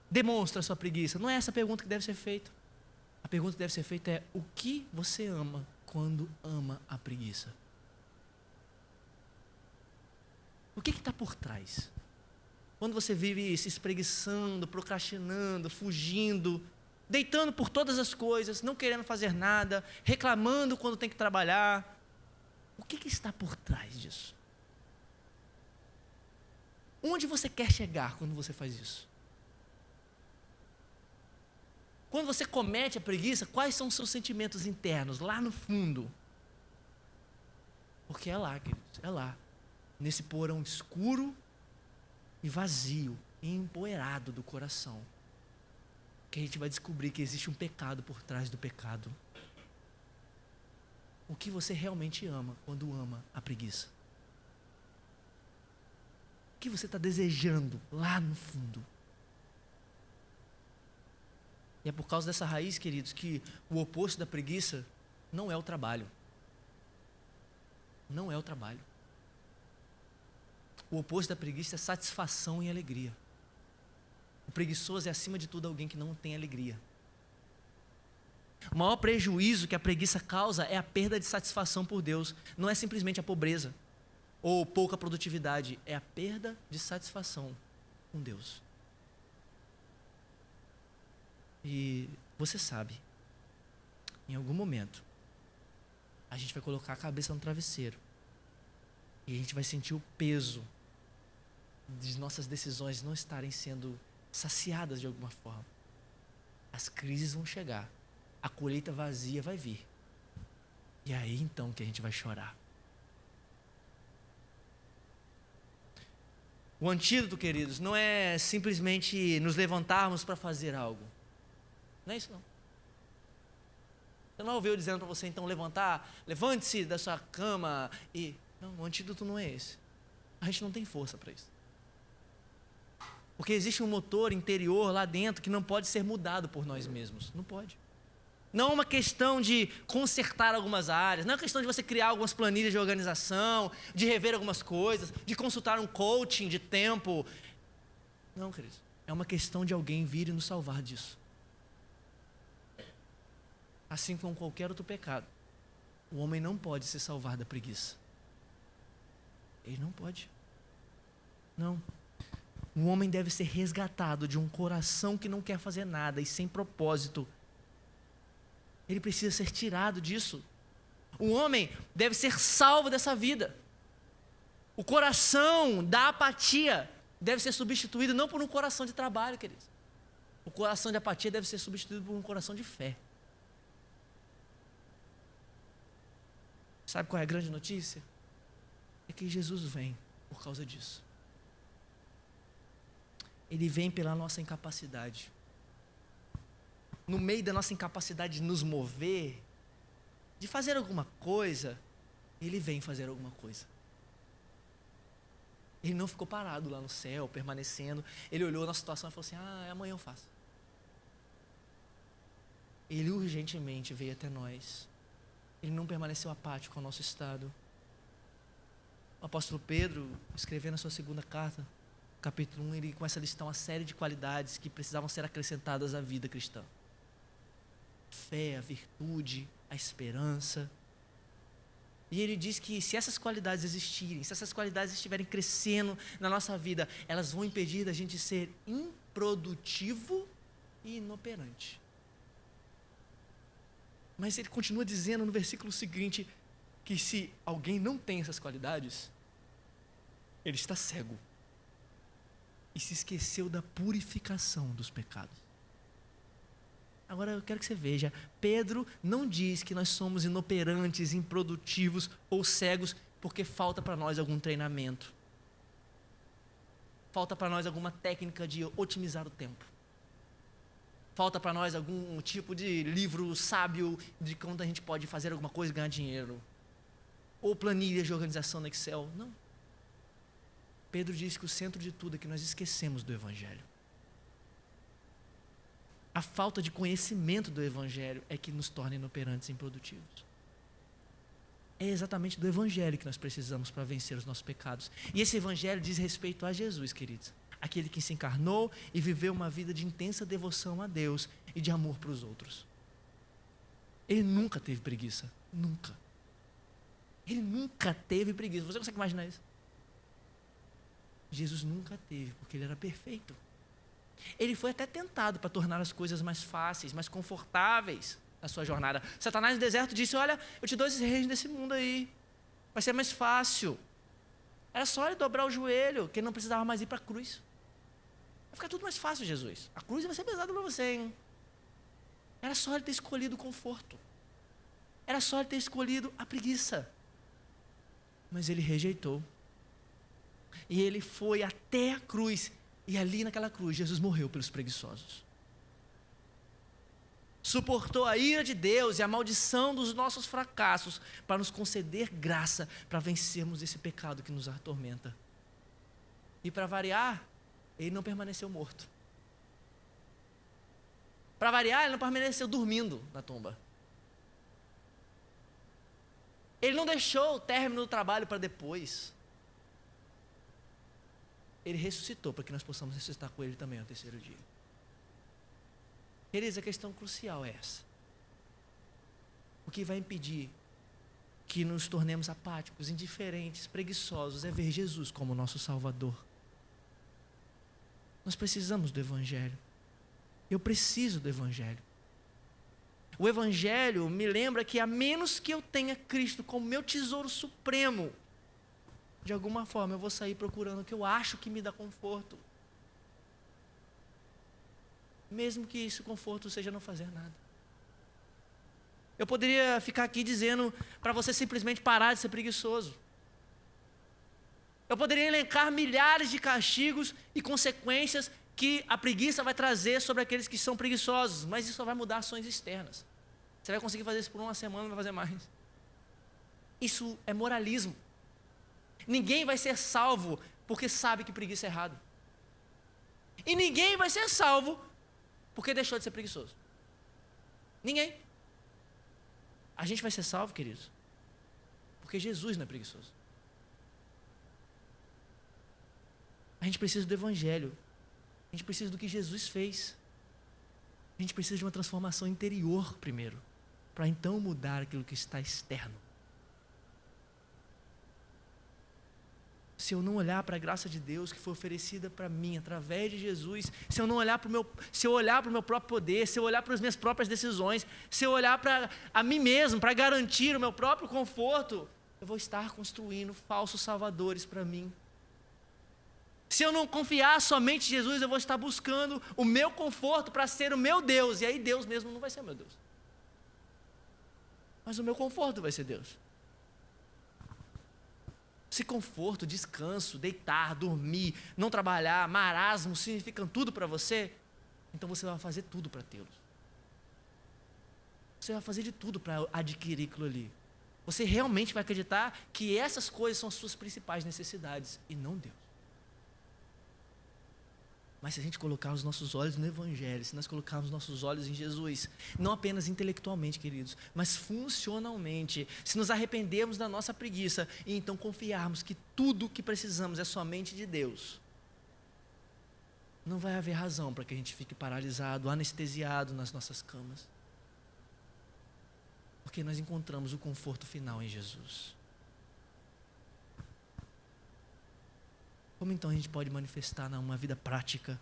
demonstra a sua preguiça? Não é essa a pergunta que deve ser feita. A pergunta que deve ser feita é: o que você ama quando ama a preguiça? O que está por trás? Quando você vive se espreguiçando, procrastinando, fugindo, deitando por todas as coisas, não querendo fazer nada, reclamando quando tem que trabalhar, o que está por trás disso? Onde você quer chegar quando você faz isso? Quando você comete a preguiça, quais são os seus sentimentos internos, lá no fundo? Porque é lá, queridos, é lá, nesse porão escuro e vazio, e empoeirado do coração, que a gente vai descobrir que existe um pecado por trás do pecado. O que você realmente ama quando ama a preguiça? O que você está desejando lá no fundo? E é por causa dessa raiz, queridos, que o oposto da preguiça não é o trabalho. Não é o trabalho. O oposto da preguiça é satisfação e alegria. O preguiçoso é, acima de tudo, alguém que não tem alegria. O maior prejuízo que a preguiça causa é a perda de satisfação por Deus. Não é simplesmente a pobreza ou pouca produtividade, é a perda de satisfação com Deus. E você sabe, em algum momento, a gente vai colocar a cabeça no travesseiro e a gente vai sentir o peso de nossas decisões não estarem sendo saciadas de alguma forma. As crises vão chegar, a colheita vazia vai vir, e é aí então que a gente vai chorar. O antídoto, queridos, não é simplesmente nos levantarmos para fazer algo. Não é isso não. Você não ouviu dizendo para você então levante-se da sua cama e... Não, o antídoto não é esse. A gente não tem força para isso. Porque existe um motor interior lá dentro que não pode ser mudado por nós mesmos. Não pode. Não é uma questão de consertar algumas áreas, não é uma questão de você criar algumas planilhas de organização, de rever algumas coisas, de consultar um coaching de tempo. Não, queridos. É uma questão de alguém vir e nos salvar disso. Assim como qualquer outro pecado. O homem não pode se salvar da preguiça. Ele não pode. Não. O homem deve ser resgatado de um coração que não quer fazer nada e sem propósito. Ele precisa ser tirado disso. O homem deve ser salvo dessa vida. O coração da apatia deve ser substituído não por um coração de trabalho, queridos. O coração de apatia deve ser substituído por um coração de fé. Sabe qual é a grande notícia? É que Jesus vem por causa disso. Ele vem pela nossa incapacidade. No meio da nossa incapacidade de nos mover, de fazer alguma coisa, Ele vem fazer alguma coisa. Ele não ficou parado lá no céu, permanecendo. Ele olhou na situação e falou assim: amanhã eu faço. Ele urgentemente veio até nós. Ele não permaneceu apático ao nosso estado. O apóstolo Pedro, escrevendo a sua segunda carta, capítulo 1, ele começa a listar uma série de qualidades que precisavam ser acrescentadas à vida cristã. Fé, a virtude, a esperança. E ele diz que se essas qualidades existirem, se essas qualidades estiverem crescendo na nossa vida, elas vão impedir da gente ser improdutivo e inoperante. Mas ele continua dizendo no versículo seguinte que se alguém não tem essas qualidades, ele está cego e se esqueceu da purificação dos pecados. Agora eu quero que você veja, Pedro não diz que nós somos inoperantes, improdutivos ou cegos porque falta para nós algum treinamento. Falta para nós alguma técnica de otimizar o tempo. Falta para nós algum tipo de livro sábio de quando a gente pode fazer alguma coisa e ganhar dinheiro. Ou planilhas de organização no Excel. Não. Pedro diz que o centro de tudo é que nós esquecemos do Evangelho. A falta de conhecimento do Evangelho é que nos torna inoperantes e improdutivos. É exatamente do Evangelho que nós precisamos para vencer os nossos pecados. E esse Evangelho diz respeito a Jesus, queridos. Aquele que se encarnou e viveu uma vida de intensa devoção a Deus e de amor para os outros. Ele nunca teve preguiça. Nunca. Ele nunca teve preguiça. Você consegue imaginar isso? Jesus nunca teve, porque ele era perfeito. Ele foi até tentado para tornar as coisas mais fáceis, mais confortáveis na sua jornada. Satanás no deserto disse: olha, eu te dou esses reis desse mundo aí. Vai ser mais fácil. Era só ele dobrar o joelho, que ele não precisava mais ir para a cruz. Vai ficar tudo mais fácil, Jesus. A cruz vai ser pesada para você, hein? Era só ele ter escolhido o conforto. Era só ele ter escolhido a preguiça. Mas ele rejeitou. E ele foi até a cruz. E ali naquela cruz, Jesus morreu pelos preguiçosos. Suportou a ira de Deus e a maldição dos nossos fracassos para nos conceder graça para vencermos esse pecado que nos atormenta. E para variar, ele não permaneceu morto. Para variar, ele não permaneceu dormindo na tumba. Ele não deixou o término do trabalho para depois. Ele ressuscitou para que nós possamos ressuscitar com ele também ao terceiro dia. Queridos, a questão crucial é essa. O que vai impedir que nos tornemos apáticos, indiferentes, preguiçosos é ver Jesus como nosso Salvador. Nós precisamos do Evangelho. Eu preciso do Evangelho. O Evangelho me lembra que a menos que eu tenha Cristo como meu tesouro supremo, de alguma forma eu vou sair procurando o que eu acho que me dá conforto. Mesmo que esse conforto seja não fazer nada. Eu poderia ficar aqui dizendo para você simplesmente parar de ser preguiçoso. Eu poderia elencar milhares de castigos e consequências que a preguiça vai trazer sobre aqueles que são preguiçosos, mas isso só vai mudar ações externas. Você vai conseguir fazer isso por uma semana, não vai fazer mais. Isso é moralismo. Ninguém vai ser salvo porque sabe que preguiça é errado. E ninguém vai ser salvo porque deixou de ser preguiçoso. Ninguém. A gente vai ser salvo, queridos, porque Jesus não é preguiçoso. A gente precisa do Evangelho. A gente precisa do que Jesus fez. A gente precisa de uma transformação interior primeiro, para então mudar aquilo que está externo. Se eu não olhar para a graça de Deus que foi oferecida para mim através de Jesus, se eu olhar para o meu próprio poder, se eu olhar para as minhas próprias decisões, se eu olhar para a mim mesmo, para garantir o meu próprio conforto, eu vou estar construindo falsos salvadores para mim. Se eu não confiar somente em Jesus, eu vou estar buscando o meu conforto para ser o meu Deus, e aí Deus mesmo não vai ser o meu Deus. Mas o meu conforto vai ser Deus. Se conforto, descanso, deitar, dormir, não trabalhar, marasmo significam tudo para você, então você vai fazer tudo para tê-los. Você vai fazer de tudo para adquirir aquilo ali. Você realmente vai acreditar que essas coisas são as suas principais necessidades e não Deus. Mas se a gente colocar os nossos olhos no Evangelho, se nós colocarmos nossos olhos em Jesus, não apenas intelectualmente, queridos, mas funcionalmente, se nos arrependermos da nossa preguiça e então confiarmos que tudo o que precisamos é somente de Deus, não vai haver razão para que a gente fique paralisado, anestesiado nas nossas camas. Porque nós encontramos o conforto final em Jesus. Como então a gente pode manifestar uma vida prática,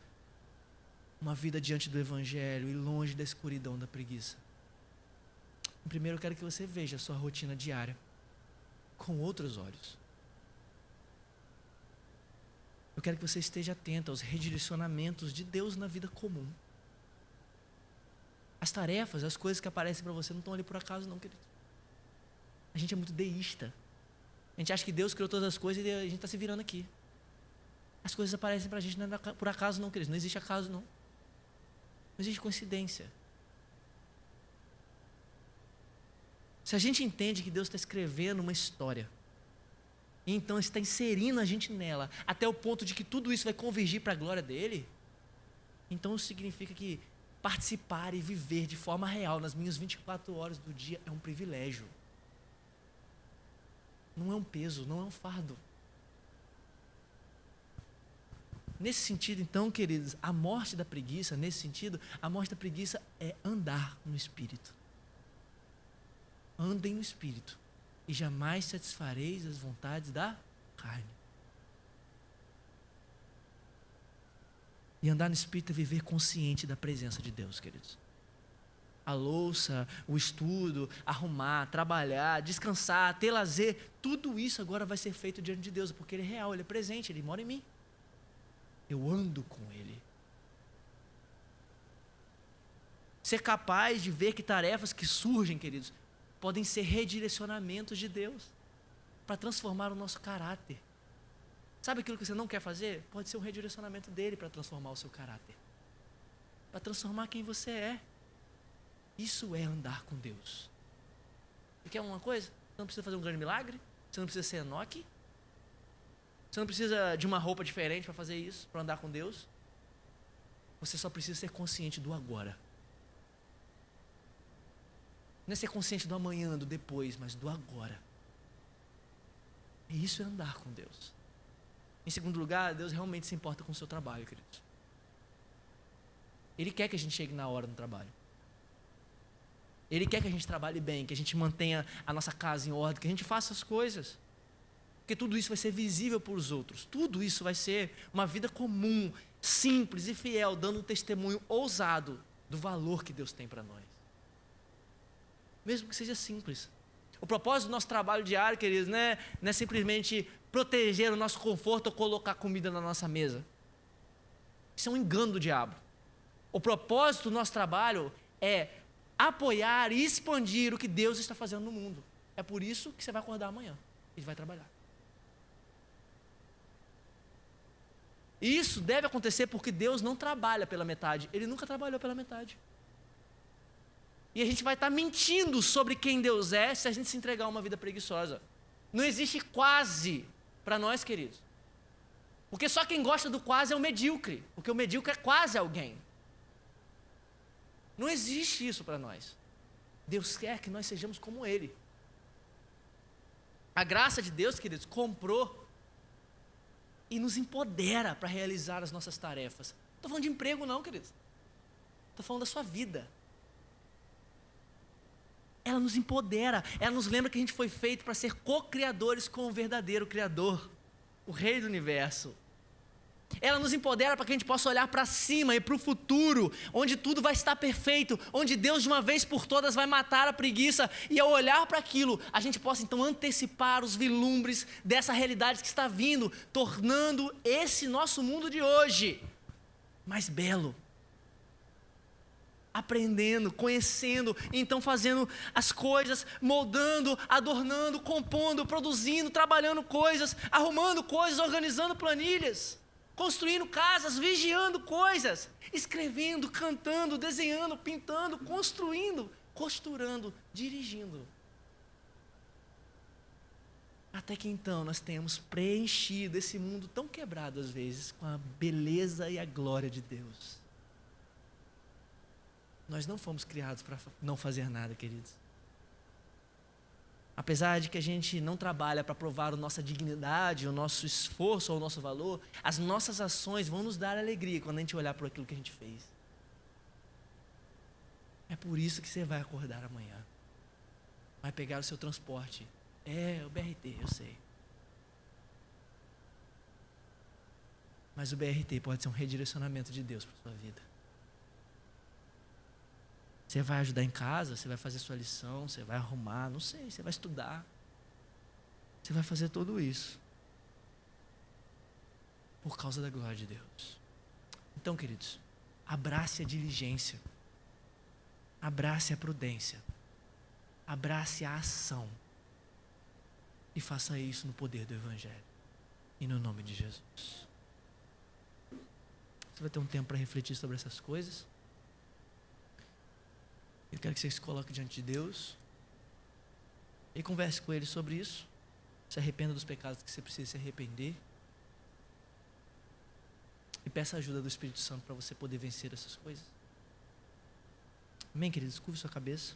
uma vida diante do Evangelho e longe da escuridão da preguiça? Primeiro eu quero que você veja a sua rotina diária com outros olhos. Eu quero que você esteja atento aos redirecionamentos de Deus na vida comum. As tarefas, as coisas que aparecem para você não estão ali por acaso não, querido. A gente é muito deísta. A gente acha que Deus criou todas as coisas e a gente está se virando aqui. As coisas aparecem para a gente não é por acaso não, queridos. Não existe acaso não. Não existe coincidência. Se a gente entende que Deus está escrevendo uma história, e então está inserindo a gente nela, até o ponto de que tudo isso vai convergir para a glória dele, então isso significa que participar e viver de forma real nas minhas 24 horas do dia é um privilégio. Não é um peso, não é um fardo. Nesse sentido, então, queridos, a morte da preguiça, a morte da preguiça é andar no Espírito. Andem no Espírito, e jamais satisfareis as vontades da carne. E andar no Espírito é viver consciente da presença de Deus, queridos. A louça, o estudo, arrumar, trabalhar, descansar, ter lazer, tudo isso agora vai ser feito diante de Deus, porque Ele é real, Ele é presente, Ele mora em mim. Eu ando com Ele. Ser capaz de ver que tarefas que surgem, queridos, podem ser redirecionamentos de Deus para transformar o nosso caráter. Sabe aquilo que você não quer fazer? Pode ser um redirecionamento dele para transformar o seu caráter, para transformar quem você é. Isso é andar com Deus. Você quer uma coisa? Você não precisa fazer um grande milagre, você não precisa ser Enoque, você não precisa de uma roupa diferente para fazer isso, para andar com Deus. Você só precisa ser consciente do agora. Não é ser consciente do amanhã, do depois, mas do agora. E isso é andar com Deus. Em segundo lugar, Deus realmente se importa com o seu trabalho, queridos. Ele quer que a gente chegue na hora no trabalho. Ele quer que a gente trabalhe bem, que a gente mantenha a nossa casa em ordem, que a gente faça as coisas. Porque tudo isso vai ser visível para os outros. Tudo isso vai ser uma vida comum, simples e fiel, dando um testemunho ousado do valor que Deus tem para nós. Mesmo que seja simples. O propósito do nosso trabalho diário, queridos, não é simplesmente proteger o nosso conforto ou colocar comida na nossa mesa. Isso é um engano do diabo. O propósito do nosso trabalho é apoiar e expandir o que Deus está fazendo no mundo. É por isso que você vai acordar amanhã e vai trabalhar. E isso deve acontecer porque Deus não trabalha pela metade. Ele nunca trabalhou pela metade. E a gente vai estar mentindo sobre quem Deus é se a gente se entregar a uma vida preguiçosa. Não existe quase para nós, queridos. Porque só quem gosta do quase é o medíocre. Porque o medíocre é quase alguém. Não existe isso para nós. Deus quer que nós sejamos como Ele. A graça de Deus, queridos, comprou e nos empodera para realizar as nossas tarefas. Não estou falando de emprego não, queridos. Estou falando da sua vida. ela nos empodera, ela nos lembra que a gente foi feito para ser co-criadores com o verdadeiro Criador, o Rei do Universo. Ela nos empodera para que a gente possa olhar para cima e para o futuro, onde tudo vai estar perfeito, onde Deus de uma vez por todas vai matar a preguiça, e ao olhar para aquilo, a gente possa então antecipar os vilumbres dessa realidade que está vindo, tornando esse nosso mundo de hoje mais belo. Aprendendo, conhecendo, então fazendo as coisas, moldando, adornando, compondo, produzindo, trabalhando coisas, arrumando coisas, organizando planilhas, construindo casas, vigiando coisas, escrevendo, cantando, desenhando, pintando, construindo, costurando, dirigindo. Até que então nós tenhamos preenchido esse mundo tão quebrado às vezes com a beleza e a glória de Deus. Nós não fomos criados para não fazer nada, queridos. Apesar de que a gente não trabalha para provar a nossa dignidade, o nosso esforço ou o nosso valor, as nossas ações vão nos dar alegria quando a gente olhar para aquilo que a gente fez. É por isso que você vai acordar amanhã. Vai pegar o seu transporte. O BRT, eu sei. Mas o BRT pode ser um redirecionamento de Deus para a sua vida. Você vai ajudar em casa, você vai fazer sua lição, você vai arrumar, não sei, você vai estudar. Você vai fazer tudo isso por causa da glória de Deus. Então, queridos, abrace a diligência, abrace a prudência, abrace a ação e faça isso no poder do Evangelho e no nome de Jesus. Você vai ter um tempo para refletir sobre essas coisas. Eu quero que você se coloque diante de Deus e converse com Ele sobre isso. Se arrependa dos pecados que você precisa se arrepender. E peça a ajuda do Espírito Santo para você poder vencer essas coisas. Amém, queridos? Curve sua cabeça.